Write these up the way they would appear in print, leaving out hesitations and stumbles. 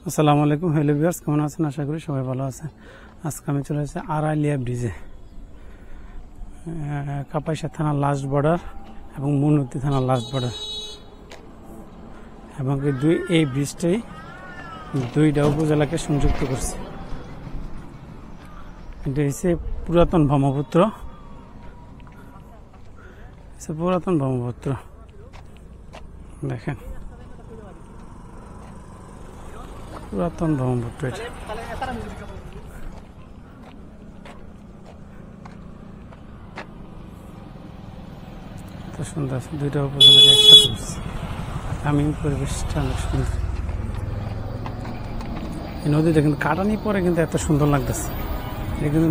আসসালামু আলাইকুম hello viewers, কেমন আছেন? আশা করি সবাই ভালো আছেন। আজকে আমি চলে এসেছি আড়াইলিয়া ব্রিজে, কাপাসিয়া থানার লাস্ট বর্ডার এবং মনুতি থানার লাস্ট বর্ডার, এবং এই ব্রিজটাই দুইটা উপজেলাকে সংযুক্ত করছে। এটা হচ্ছে পুরাতন ব্রহ্মপুত্র, দেখেন পুরাতন ব্রহ্মপুত্র। এটা এত সুন্দর, দুইটা উপজেলাকে একসাথে করছে। গ্রামীণ পরিবেশটা অনেক সুন্দর। এই নদীটা কিন্তু কাটানি পরে কিন্তু এত সুন্দর লাগতেছে। এটা কিন্তু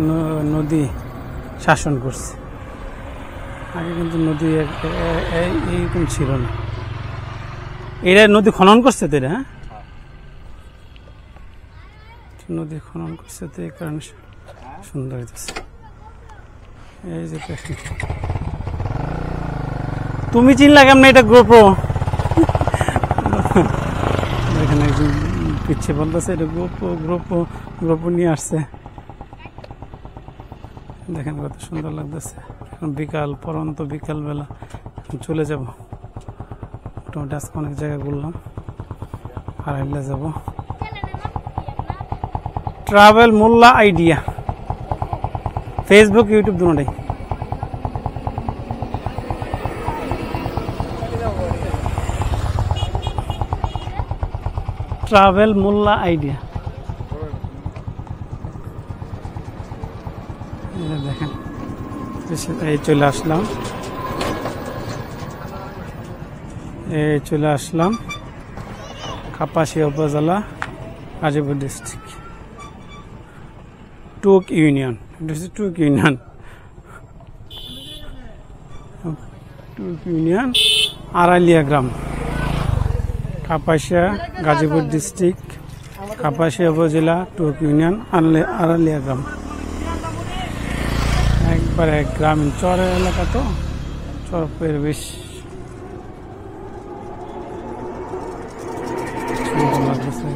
নদী শাসন করছে, আগে কিন্তু নদী এইরকম ছিল না। এটা নদী খনন করছে তো, এটা নদী খনন করছে তো, এই কারণে সুন্দর হইতেছে। এই যে তুমি চিনলা কেমন এটা গোপ্রো? এখানে একজন পিছিয়ে বলতেছে এটা গোপ্রো নিয়ে আসছে। দেখেন কত সুন্দর লাগতেছে। এখন পরন্ত বিকাল বেলা চলে যাব। মোটামুটি আজকে অনেক জায়গায় ঘুরলাম, আড়াইলিয়া যাব। ট্রাভেল মোল্লা আইডিয়া, ফেসবুক ইউটিউব দুটোই। ট্রাভেল মোল্লা আইডিয়া, দেখেন। এই চলে আসলাম কাপাসিয়া উপজেলা, গাজীপুর ডিস্ট্রিক্ট, টুক ইউনিয়ন। এটা হচ্ছে টুক ইউনিয়ন আড়াইলিয়া গ্রাম, কাপাসিয়া, গাজীপুর ডিস্ট্রিক্ট, কাপাসিয়া উপজেলা, টুক ইউনিয়ন, আড়াইলিয়া গ্রাম। একবারে গ্রামীণ চরের এলাকা, তো চর পরিবেশ সুন্দর লাগতেছে।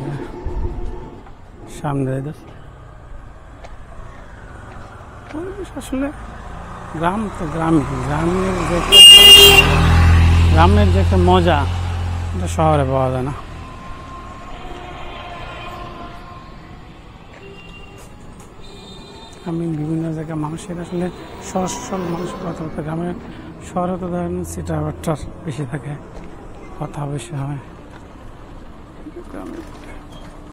সামনে পরিবেশ আসলে গ্রাম তো গ্রামের যে একটা মজা, এটা শহরে পাওয়া যায় না। আমি বিভিন্ন জায়গায় মানুষের আসলে সরল মানুষের কথা বলতে, গ্রামের শহরে তো ধরেন সিটা বেশি থাকে, কথা বেশি হয়। গ্রামে